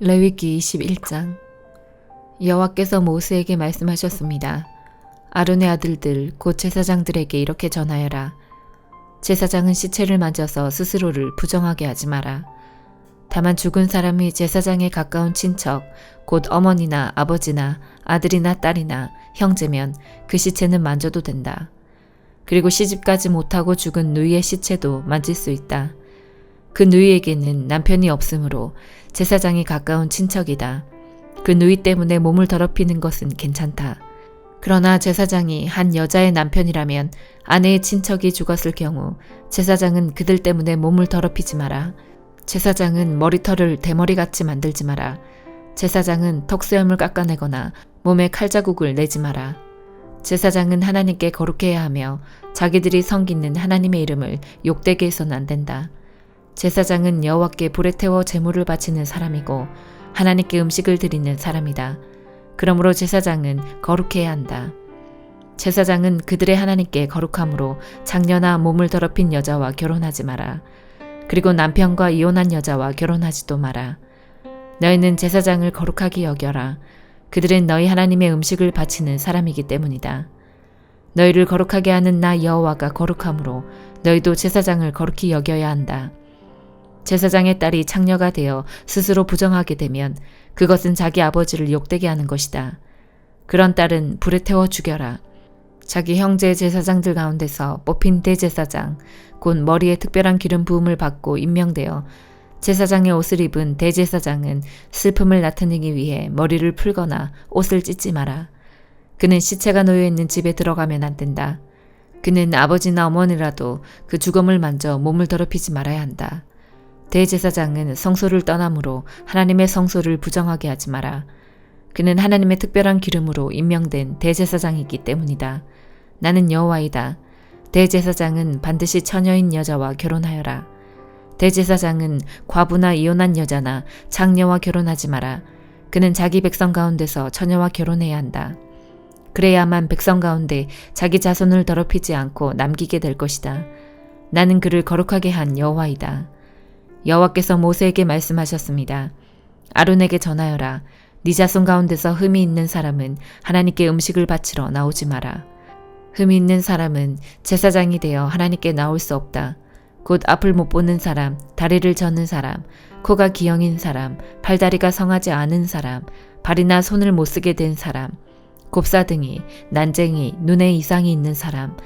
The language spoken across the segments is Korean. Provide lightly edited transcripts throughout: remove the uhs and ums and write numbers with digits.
레위기 21장. 여호와께서 모세에게 말씀하셨습니다. 아론의 아들들 곧 제사장들에게 이렇게 전하여라. 제사장은 시체를 만져서 스스로를 부정하게 하지 마라. 다만 죽은 사람이 제사장에 가까운 친척, 곧 어머니나 아버지나 아들이나 딸이나 형제면 그 시체는 만져도 된다. 그리고 시집가지 못하고 죽은 누이의 시체도 만질 수 있다. 그 누이에게는 남편이 없으므로 제사장이 가까운 친척이다. 그 누이 때문에 몸을 더럽히는 것은 괜찮다. 그러나 제사장이 한 여자의 남편이라면 아내의 친척이 죽었을 경우 제사장은 그들 때문에 몸을 더럽히지 마라. 제사장은 머리털을 대머리같이 만들지 마라. 제사장은 턱수염을 깎아내거나 몸에 칼자국을 내지 마라. 제사장은 하나님께 거룩해야 하며 자기들이 섬기는 하나님의 이름을 욕되게 해서는 안 된다. 제사장은 여호와께 불에 태워 제물을 바치는 사람이고 하나님께 음식을 드리는 사람이다. 그러므로 제사장은 거룩해야 한다. 제사장은 그들의 하나님께 거룩함으로 장녀나 몸을 더럽힌 여자와 결혼하지 마라. 그리고 남편과 이혼한 여자와 결혼하지도 마라. 너희는 제사장을 거룩하게 여겨라. 그들은 너희 하나님의 음식을 바치는 사람이기 때문이다. 너희를 거룩하게 하는 나 여호와가 거룩함으로 너희도 제사장을 거룩히 여겨야 한다. 제사장의 딸이 창녀가 되어 스스로 부정하게 되면 그것은 자기 아버지를 욕되게 하는 것이다. 그런 딸은 불에 태워 죽여라. 자기 형제 제사장들 가운데서 뽑힌 대제사장, 곧 머리에 특별한 기름 부음을 받고 임명되어 제사장의 옷을 입은 대제사장은 슬픔을 나타내기 위해 머리를 풀거나 옷을 찢지 마라. 그는 시체가 놓여있는 집에 들어가면 안 된다. 그는 아버지나 어머니라도 그 죽음을 만져 몸을 더럽히지 말아야 한다. 대제사장은 성소를 떠나므로 하나님의 성소를 부정하게 하지 마라. 그는 하나님의 특별한 기름으로 임명된 대제사장이기 때문이다. 나는 여호와이다. 대제사장은 반드시 처녀인 여자와 결혼하여라. 대제사장은 과부나 이혼한 여자나 장녀와 결혼하지 마라. 그는 자기 백성 가운데서 처녀와 결혼해야 한다. 그래야만 백성 가운데 자기 자손을 더럽히지 않고 남기게 될 것이다. 나는 그를 거룩하게 한 여호와이다. 여호와께서 모세에게 말씀하셨습니다. 아론에게 전하여라. 네 자손 가운데서 흠이 있는 사람은 하나님께 음식을 바치러 나오지 마라. 흠이 있는 사람은 제사장이 되어 하나님께 나올 수 없다. 곧 앞을 못 보는 사람, 다리를 저는 사람, 코가 기형인 사람, 팔다리가 성하지 않은 사람, 발이나 손을 못 쓰게 된 사람, 곱사등이, 난쟁이, 눈에 이상이 있는 사람,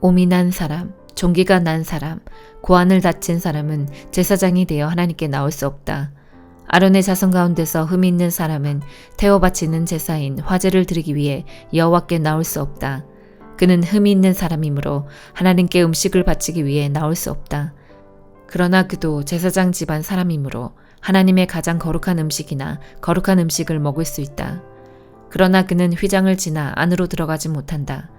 옴이 난 사람, 종기가 난 사람, 고환을 다친 사람은 제사장이 되어 하나님께 나올 수 없다. 아론의 자손 가운데서 흠이 있는 사람은 태워 바치는 제사인 화제를 드리기 위해 여호와께 나올 수 없다. 그는 흠이 있는 사람이므로 하나님께 음식을 바치기 위해 나올 수 없다. 그러나 그도 제사장 집안 사람이므로 하나님의 가장 거룩한 음식이나 거룩한 음식을 먹을 수 있다. 그러나 그는 휘장을 지나 안으로 들어가지 못한다.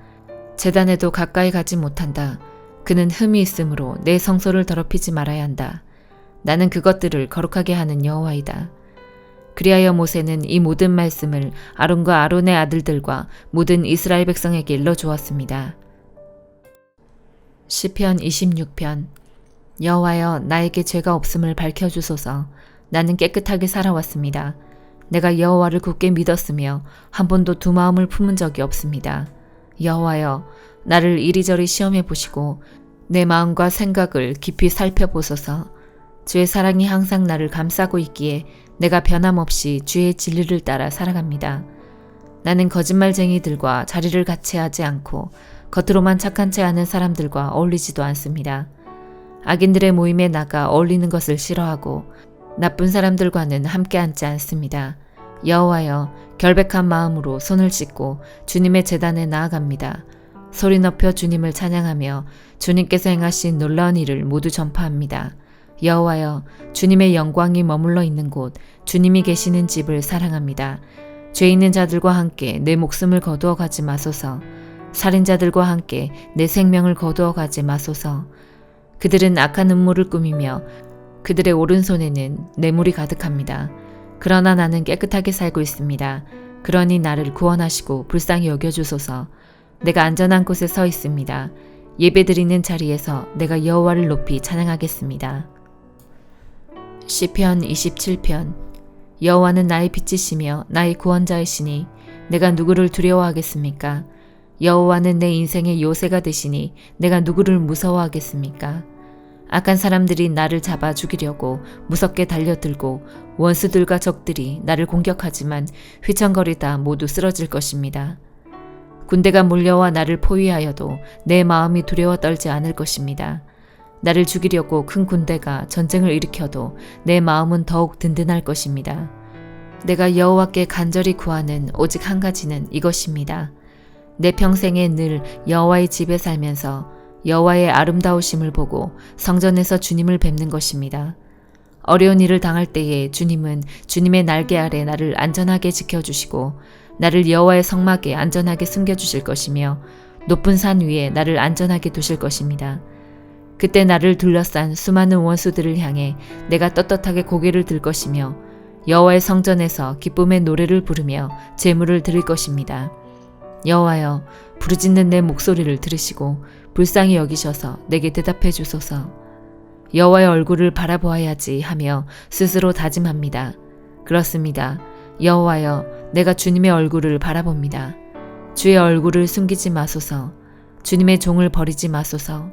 제단에도 가까이 가지 못한다. 그는 흠이 있으므로 내 성소를 더럽히지 말아야 한다. 나는 그것들을 거룩하게 하는 여호와이다. 그리하여 모세는 이 모든 말씀을 아론과 아론의 아들들과 모든 이스라엘 백성에게 일러주었습니다. 시편 26편. 여호와여, 나에게 죄가 없음을 밝혀주소서. 나는 깨끗하게 살아왔습니다. 내가 여호와를 굳게 믿었으며 한 번도 두 마음을 품은 적이 없습니다. 여호와여, 나를 이리저리 시험해 보시고 내 마음과 생각을 깊이 살펴보소서. 주의 사랑이 항상 나를 감싸고 있기에 내가 변함없이 주의 진리를 따라 살아갑니다. 나는 거짓말쟁이들과 자리를 같이 하지 않고 겉으로만 착한 채 하는 사람들과 어울리지도 않습니다. 악인들의 모임에 나가 어울리는 것을 싫어하고 나쁜 사람들과는 함께 앉지 않습니다. 여호와여, 결백한 마음으로 손을 씻고 주님의 제단에 나아갑니다. 소리 높여 주님을 찬양하며 주님께서 행하신 놀라운 일을 모두 전파합니다. 여호와여, 주님의 영광이 머물러 있는 곳, 주님이 계시는 집을 사랑합니다. 죄 있는 자들과 함께 내 목숨을 거두어 가지 마소서. 살인자들과 함께 내 생명을 거두어 가지 마소서. 그들은 악한 음모를 꾸미며 그들의 오른손에는 뇌물이 가득합니다. 그러나 나는 깨끗하게 살고 있습니다. 그러니 나를 구원하시고 불쌍히 여겨주소서. 내가 안전한 곳에 서 있습니다. 예배드리는 자리에서 내가 여호와를 높이 찬양하겠습니다. 시편 27편. 여호와는 나의 빛이시며 나의 구원자이시니 내가 누구를 두려워하겠습니까? 여호와는 내 인생의 요새가 되시니 내가 누구를 무서워하겠습니까? 악한 사람들이 나를 잡아 죽이려고 무섭게 달려들고 원수들과 적들이 나를 공격하지만 휘청거리다 모두 쓰러질 것입니다. 군대가 몰려와 나를 포위하여도 내 마음이 두려워 떨지 않을 것입니다. 나를 죽이려고 큰 군대가 전쟁을 일으켜도 내 마음은 더욱 든든할 것입니다. 내가 여호와께 간절히 구하는 오직 한 가지는 이것입니다. 내 평생에 늘 여호와의 집에 살면서 여호와의 아름다우심을 보고 성전에서 주님을 뵙는 것입니다. 어려운 일을 당할 때에 주님은 주님의 날개 아래 나를 안전하게 지켜주시고 나를 여호와의 성막에 안전하게 숨겨주실 것이며 높은 산 위에 나를 안전하게 두실 것입니다. 그때 나를 둘러싼 수많은 원수들을 향해 내가 떳떳하게 고개를 들 것이며 여호와의 성전에서 기쁨의 노래를 부르며 제물을 드릴 것입니다. 여호와여, 부르짖는 내 목소리를 들으시고 불쌍히 여기셔서 내게 대답해 주소서. 여호와의 얼굴을 바라보아야지 하며 스스로 다짐합니다. 그렇습니다. 여호와여, 내가 주님의 얼굴을 바라봅니다. 주의 얼굴을 숨기지 마소서. 주님의 종을 버리지 마소서.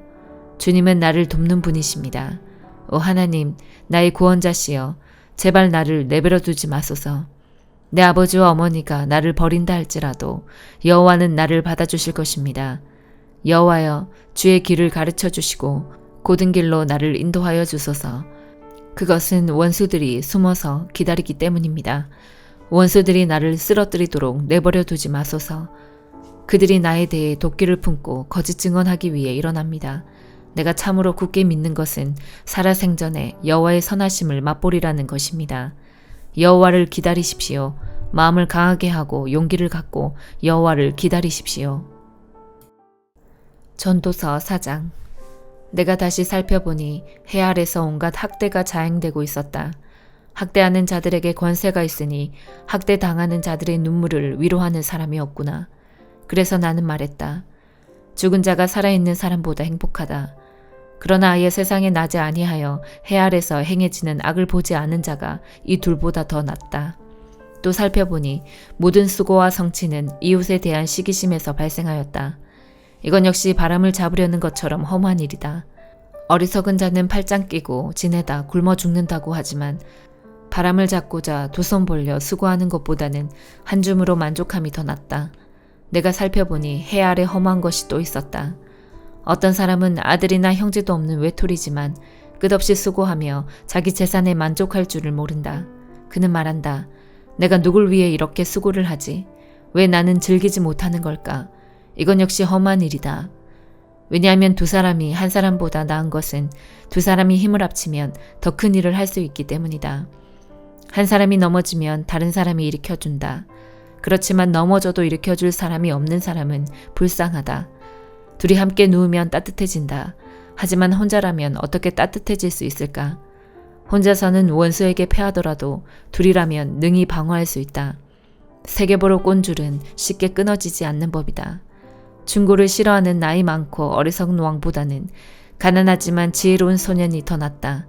주님은 나를 돕는 분이십니다. 오 하나님, 나의 구원자시여, 제발 나를 내버려 두지 마소서. 내 아버지와 어머니가 나를 버린다 할지라도 여호와는 나를 받아주실 것입니다. 여호와여, 주의 길을 가르쳐 주시고 고든 길로 나를 인도하여 주소서. 그것은 원수들이 숨어서 기다리기 때문입니다. 원수들이 나를 쓰러뜨리도록 내버려 두지 마소서. 그들이 나에 대해 도끼를 품고 거짓 증언하기 위해 일어납니다. 내가 참으로 굳게 믿는 것은 살아생전에 여호와의 선하심을 맛보리라는 것입니다. 여호와를 기다리십시오. 마음을 강하게 하고 용기를 갖고 여호와를 기다리십시오. 전도서 4장. 내가 다시 살펴보니 해 아래서 온갖 학대가 자행되고 있었다. 학대하는 자들에게 권세가 있으니 학대당하는 자들의 눈물을 위로하는 사람이 없구나. 그래서 나는 말했다. 죽은 자가 살아있는 사람보다 행복하다. 그러나 아예 세상에 나지 아니하여 해 아래서 행해지는 악을 보지 않은 자가 이 둘보다 더 낫다. 또 살펴보니 모든 수고와 성취는 이웃에 대한 시기심에서 발생하였다. 이건 역시 바람을 잡으려는 것처럼 험한 일이다. 어리석은 자는 팔짱 끼고 지내다 굶어 죽는다고 하지만 바람을 잡고자 두 손 벌려 수고하는 것보다는 한 줌으로 만족함이 더 낫다. 내가 살펴보니 해 아래 험한 것이 또 있었다. 어떤 사람은 아들이나 형제도 없는 외톨이지만 끝없이 수고하며 자기 재산에 만족할 줄을 모른다. 그는 말한다. 내가 누굴 위해 이렇게 수고를 하지? 왜 나는 즐기지 못하는 걸까? 이건 역시 험한 일이다. 왜냐하면 두 사람이 한 사람보다 나은 것은 두 사람이 힘을 합치면 더 큰 일을 할 수 있기 때문이다. 한 사람이 넘어지면 다른 사람이 일으켜준다. 그렇지만 넘어져도 일으켜줄 사람이 없는 사람은 불쌍하다. 둘이 함께 누우면 따뜻해진다. 하지만 혼자라면 어떻게 따뜻해질 수 있을까? 혼자서는 원수에게 패하더라도 둘이라면 능히 방어할 수 있다. 세계보로 꼰 줄은 쉽게 끊어지지 않는 법이다. 충고를 싫어하는 나이 많고 어리석은 왕보다는 가난하지만 지혜로운 소년이 더 낫다.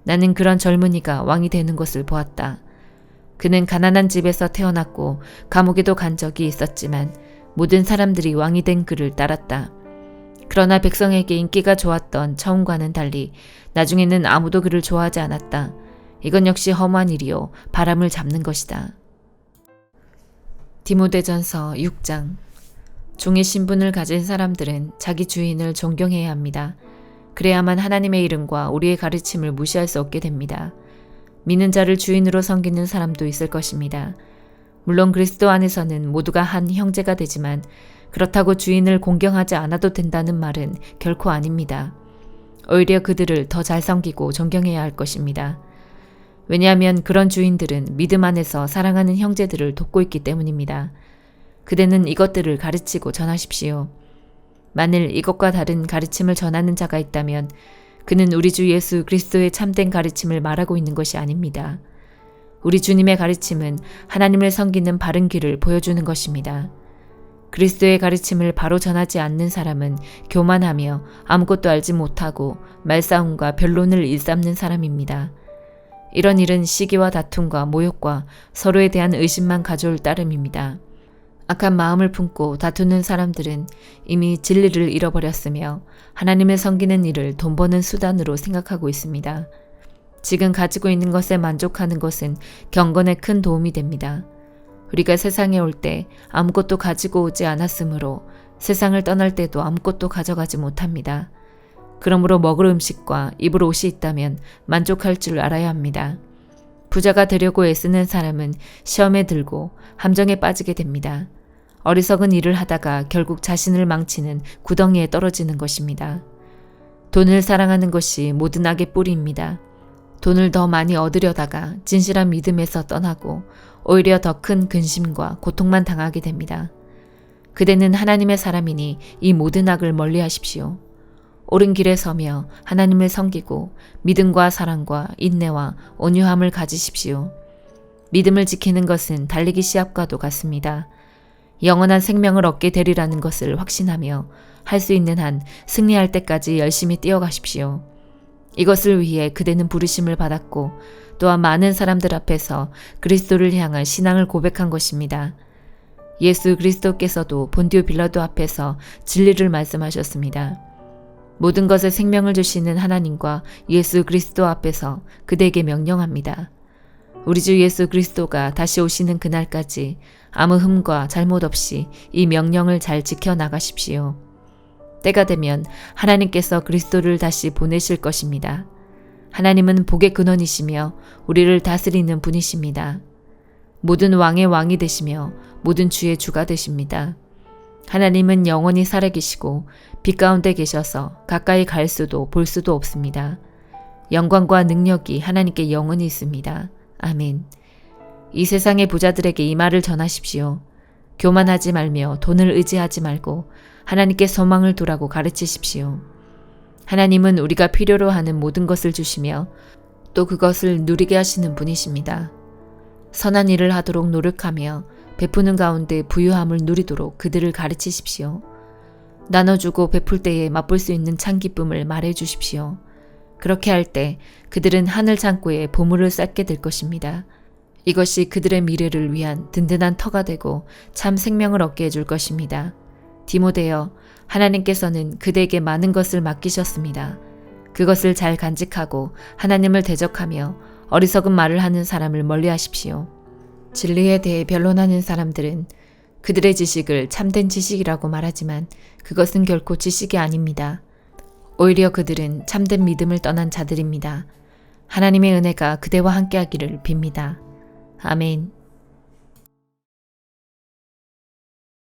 나는 그런 젊은이가 왕이 되는 것을 보았다. 그는 가난한 집에서 태어났고 감옥에도 간 적이 있었지만 모든 사람들이 왕이 된 그를 따랐다. 그러나 백성에게 인기가 좋았던 처음과는 달리 나중에는 아무도 그를 좋아하지 않았다. 이건 역시 험한 일이요 바람을 잡는 것이다. 디모데전서 6장. 종의 신분을 가진 사람들은 자기 주인을 존경해야 합니다. 그래야만 하나님의 이름과 우리의 가르침을 무시할 수 없게 됩니다. 믿는 자를 주인으로 섬기는 사람도 있을 것입니다. 물론 그리스도 안에서는 모두가 한 형제가 되지만 그렇다고 주인을 공경하지 않아도 된다는 말은 결코 아닙니다. 오히려 그들을 더 잘 섬기고 존경해야 할 것입니다. 왜냐하면 그런 주인들은 믿음 안에서 사랑하는 형제들을 돕고 있기 때문입니다. 그대는 이것들을 가르치고 전하십시오. 만일 이것과 다른 가르침을 전하는 자가 있다면 그는 우리 주 예수 그리스도의 참된 가르침을 말하고 있는 것이 아닙니다. 우리 주님의 가르침은 하나님을 섬기는 바른 길을 보여주는 것입니다. 그리스도의 가르침을 바로 전하지 않는 사람은 교만하며 아무것도 알지 못하고 말싸움과 변론을 일삼는 사람입니다. 이런 일은 시기와 다툼과 모욕과 서로에 대한 의심만 가져올 따름입니다. 악한 마음을 품고 다투는 사람들은 이미 진리를 잃어버렸으며 하나님을 섬기는 일을 돈 버는 수단으로 생각하고 있습니다. 지금 가지고 있는 것에 만족하는 것은 경건에 큰 도움이 됩니다. 우리가 세상에 올 때 아무것도 가지고 오지 않았으므로 세상을 떠날 때도 아무것도 가져가지 못합니다. 그러므로 먹을 음식과 입을 옷이 있다면 만족할 줄 알아야 합니다. 부자가 되려고 애쓰는 사람은 시험에 들고 함정에 빠지게 됩니다. 어리석은 일을 하다가 결국 자신을 망치는 구덩이에 떨어지는 것입니다. 돈을 사랑하는 것이 모든 악의 뿌리입니다. 돈을 더 많이 얻으려다가 진실한 믿음에서 떠나고 오히려 더 큰 근심과 고통만 당하게 됩니다. 그대는 하나님의 사람이니 이 모든 악을 멀리 하십시오. 옳은 길에 서며 하나님을 섬기고 믿음과 사랑과 인내와 온유함을 가지십시오. 믿음을 지키는 것은 달리기 시합과도 같습니다. 영원한 생명을 얻게 되리라는 것을 확신하며 할 수 있는 한 승리할 때까지 열심히 뛰어가십시오. 이것을 위해 그대는 부르심을 받았고 또한 많은 사람들 앞에서 그리스도를 향한 신앙을 고백한 것입니다. 예수 그리스도께서도 본디오 빌라도 앞에서 진리를 말씀하셨습니다. 모든 것에 생명을 주시는 하나님과 예수 그리스도 앞에서 그대에게 명령합니다. 우리 주 예수 그리스도가 다시 오시는 그날까지 아무 흠과 잘못 없이 이 명령을 잘 지켜나가십시오. 때가 되면 하나님께서 그리스도를 다시 보내실 것입니다. 하나님은 복의 근원이시며 우리를 다스리는 분이십니다. 모든 왕의 왕이 되시며 모든 주의 주가 되십니다. 하나님은 영원히 살아계시고 빛 가운데 계셔서 가까이 갈 수도 볼 수도 없습니다. 영광과 능력이 하나님께 영원히 있습니다. 아멘. 이 세상의 부자들에게 이 말을 전하십시오. 교만하지 말며 돈을 의지하지 말고 하나님께 소망을 두라고 가르치십시오. 하나님은 우리가 필요로 하는 모든 것을 주시며 또 그것을 누리게 하시는 분이십니다. 선한 일을 하도록 노력하며 베푸는 가운데 부유함을 누리도록 그들을 가르치십시오. 나눠주고 베풀 때에 맛볼 수 있는 참 기쁨을 말해 주십시오. 그렇게 할 때 그들은 하늘 창고에 보물을 쌓게 될 것입니다. 이것이 그들의 미래를 위한 든든한 터가 되고 참 생명을 얻게 해줄 것입니다. 디모데여, 하나님께서는 그대에게 많은 것을 맡기셨습니다. 그것을 잘 간직하고 하나님을 대적하며 어리석은 말을 하는 사람을 멀리하십시오. 진리에 대해 변론하는 사람들은 그들의 지식을 참된 지식이라고 말하지만 그것은 결코 지식이 아닙니다. 오히려 그들은 참된 믿음을 떠난 자들입니다. 하나님의 은혜가 그대와 함께하기를 빕니다. 아멘.